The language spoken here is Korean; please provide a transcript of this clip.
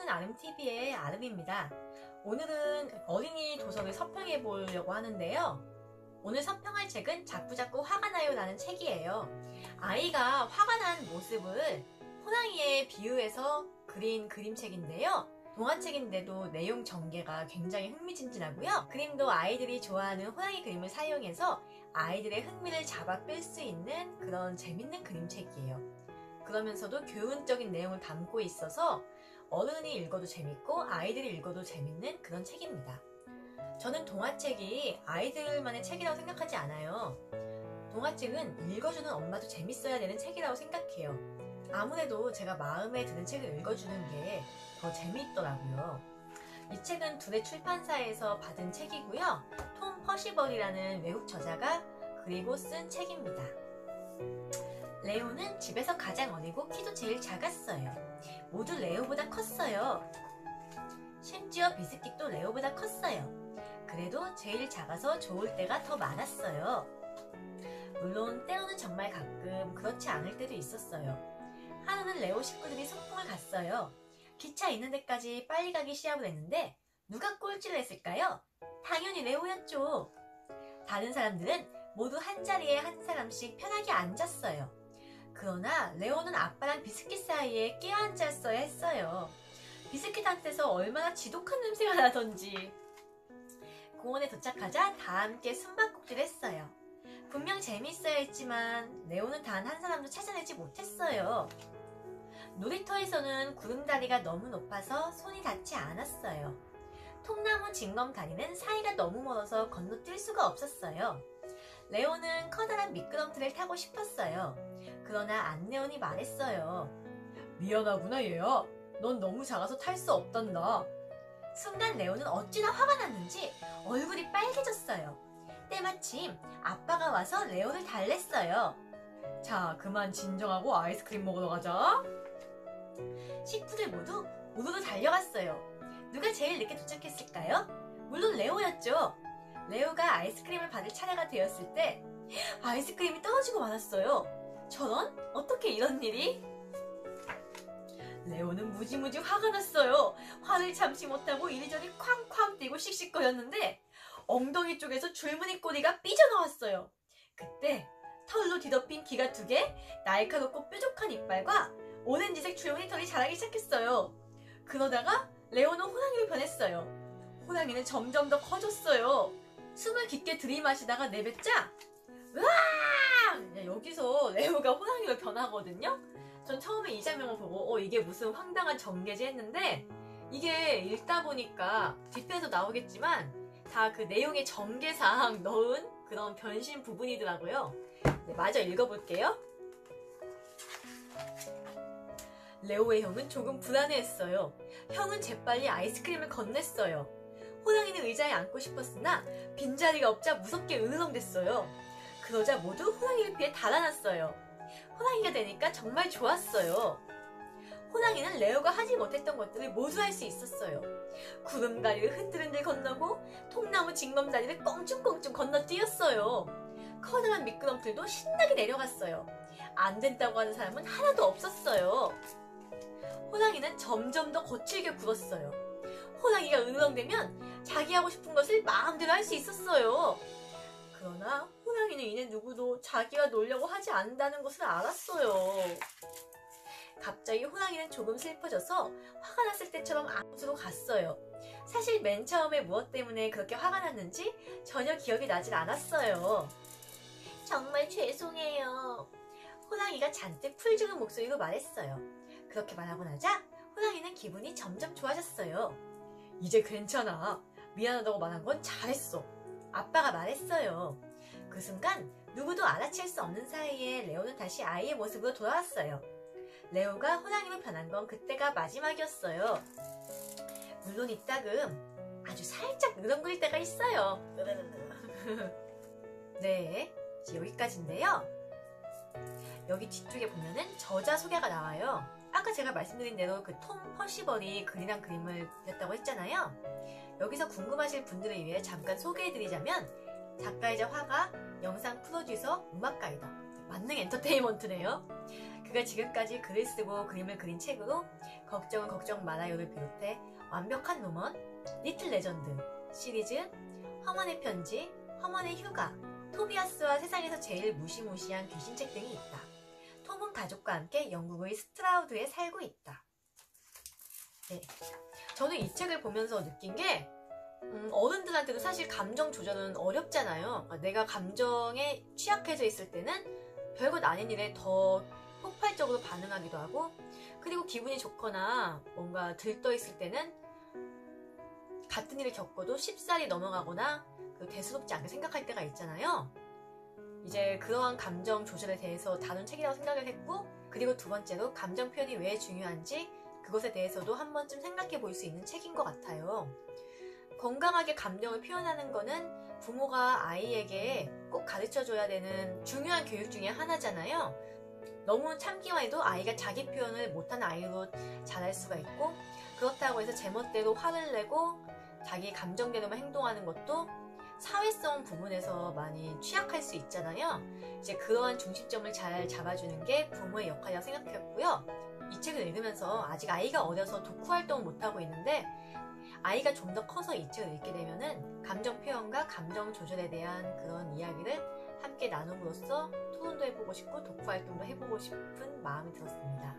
아름TV의 아름입니다. 오늘은 어린이 도서를 서평해 보려고 하는데요. 오늘 서평할 책은 자꾸자꾸 화가 나요 라는 책이에요. 아이가 화가 난 모습을 호랑이에 비유해서 그린 그림책인데요. 동화책인데도 내용 전개가 굉장히 흥미진진하고요. 그림도 아이들이 좋아하는 호랑이 그림을 사용해서 아이들의 흥미를 잡아 뺄 수 있는 그런 재밌는 그림책이에요. 그러면서도 교훈적인 내용을 담고 있어서 어른이 읽어도 재밌고 아이들이 읽어도 재밌는 그런 책입니다. 저는 동화책이 아이들만의 책이라고 생각하지 않아요. 동화책은 읽어주는 엄마도 재밌어야 되는 책이라고 생각해요. 아무래도 제가 마음에 드는 책을 읽어주는 게 더 재미있더라고요. 이 책은 둘의 출판사에서 받은 책이고요. 톰 퍼시벌이라는 외국 저자가 그리고 쓴 책입니다. 레오는 집에서 가장 어리고 키도 제일 작았어요. 모두 레오보다 컸어요. 심지어 비스킷도 레오보다 컸어요. 그래도 제일 작아서 좋을 때가 더 많았어요. 물론 때로는 정말 가끔 그렇지 않을 때도 있었어요. 하루는 레오 식구들이 소풍을 갔어요. 기차 있는 데까지 빨리 가기 시합을 했는데 누가 꼴찌를 했을까요? 당연히 레오였죠. 다른 사람들은 모두 한 자리에 한 사람씩 편하게 앉았어요. 그러나 레오는 아빠랑 비스킷 사이에 끼어앉았어야 했어요. 비스킷한테서 얼마나 지독한 냄새가 나던지. 공원에 도착하자 다 함께 숨바꼭질을 했어요. 분명 재미있어야 했지만 레오는 단 한 사람도 찾아내지 못했어요. 놀이터에서는 구름다리가 너무 높아서 손이 닿지 않았어요. 통나무 징검다리는 사이가 너무 멀어서 건너뛸 수가 없었어요. 레오는 커다란 미끄럼틀을 타고 싶었어요. 그러나 안내원이 말했어요. 미안하구나 얘야. 넌 너무 작아서 탈 수 없단다. 순간 레오는 어찌나 화가 났는지 얼굴이 빨개졌어요. 때마침 아빠가 와서 레오를 달랬어요. 자, 그만 진정하고 아이스크림 먹으러 가자. 식구들 모두 우르르 달려갔어요. 누가 제일 늦게 도착했을까요? 물론 레오였죠. 레오가 아이스크림을 받을 차례가 되었을 때 아이스크림이 떨어지고 말았어요. 저런? 어떻게 이런 일이? 레오는 무지무지 화가 났어요. 화를 참지 못하고 이리저리 쾅쾅 뛰고 씩씩거렸는데 엉덩이 쪽에서 줄무늬 꼬리가 삐져나왔어요. 그때 털로 뒤덮인 귀가 2개, 날카롭고 뾰족한 이빨과 오렌지색 줄무늬 털이 자라기 시작했어요. 그러다가 레오는 호랑이로 변했어요. 호랑이는 점점 더 커졌어요. 숨을 깊게 들이마시다가 내뱉자 으아! 여기서 레오가 호랑이로 변하거든요. 전 처음에 이 장면을 보고 이게 무슨 황당한 전개지 했는데 이게 읽다 보니까 뒤편에서 나오겠지만 다 그 내용의 전개상 넣은 그런 변신 부분이더라고요. 네, 마저 읽어볼게요. 레오의 형은 조금 불안해했어요. 형은 재빨리 아이스크림을 건넸어요. 호랑이는 의자에 앉고 싶었으나 빈자리가 없자 무섭게 으르렁댔어요. 그러자 모두 호랑이를 피해 달아났어요. 호랑이가 되니까 정말 좋았어요. 호랑이는 레오가 하지 못했던 것들을 모두 할 수 있었어요. 구름다리를 흔들흔들 건너고 통나무 징검다리를 껑충껑충 건너뛰었어요. 커다란 미끄럼틀도 신나게 내려갔어요. 안 된다고 하는 사람은 하나도 없었어요. 호랑이는 점점 더 거칠게 굴었어요. 호랑이가 으르렁대면 자기 하고 싶은 것을 마음대로 할 수 있었어요. 그러나 호랑이는 이내 누구도 자기와 놀려고 하지 않는다는 것을 알았어요. 갑자기 호랑이는 조금 슬퍼져서 화가 났을 때처럼 아무로 갔어요. 사실 맨 처음에 무엇 때문에 그렇게 화가 났는지 전혀 기억이 나질 않았어요. 정말 죄송해요. 호랑이가 잔뜩 풀죽은 목소리로 말했어요. 그렇게 말하고 나자 호랑이는 기분이 점점 좋아졌어요. 이제 괜찮아. 미안하다고 말한 건 잘했어. 아빠가 말했어요. 그 순간 누구도 알아챌 수 없는 사이에 레오는 다시 아이의 모습으로 돌아왔어요. 레오가 호랑이로 변한 건 그때가 마지막이었어요. 물론 이따금 아주 살짝 으렁거릴 때가 있어요. 네, 이제 여기까지인데요. 여기 뒤쪽에 보면은 저자 소개가 나와요. 아까 제가 말씀드린 대로 그 톰 퍼시벌이 그리는 그림을 그렸다고 했잖아요. 여기서 궁금하실 분들을 위해 잠깐 소개해드리자면 작가이자 화가, 영상 프로듀서, 음악 가이더, 만능 엔터테인먼트네요. 그가 지금까지 글을 쓰고 그림을 그린 책으로 걱정은 걱정 말아요를 비롯해 완벽한 로먼, 리틀 레전드 시리즈, 험원의 편지, 험원의 휴가, 토비아스와 세상에서 제일 무시무시한 귀신책 등이 있다. 톰은 가족과 함께 영국의 스트라우드에 살고 있다. 네. 저는 이 책을 보면서 느낀 게 어른들한테도 사실 감정 조절은 어렵잖아요. 내가 감정에 취약해져 있을 때는 별것 아닌 일에 더 폭발적으로 반응하기도 하고, 그리고 기분이 좋거나 뭔가 들떠 있을 때는 같은 일을 겪어도 쉽사리 넘어가거나 대수롭지 않게 생각할 때가 있잖아요. 이제 그러한 감정 조절에 대해서 다룬 책이라고 생각을 했고, 그리고 두 번째로 감정 표현이 왜 중요한지 그것에 대해서도 한 번쯤 생각해 볼 수 있는 책인 것 같아요. 건강하게 감정을 표현하는 거는 부모가 아이에게 꼭 가르쳐줘야 되는 중요한 교육 중에 하나잖아요. 너무 참기만 해도 아이가 자기 표현을 못하는 아이로 자랄 수가 있고, 그렇다고 해서 제멋대로 화를 내고 자기 감정대로만 행동하는 것도 사회성 부분에서 많이 취약할 수 있잖아요. 이제 그러한 중심점을 잘 잡아주는 게 부모의 역할이라고 생각했고요. 이 책을 읽으면서 아직 아이가 어려서 독후 활동을 못하고 있는데, 아이가 좀 더 커서 이 책을 읽게 되면은 감정 표현과 감정 조절에 대한 그런 이야기를 함께 나눔으로써 토론도 해보고 싶고 독후 활동도 해보고 싶은 마음이 들었습니다.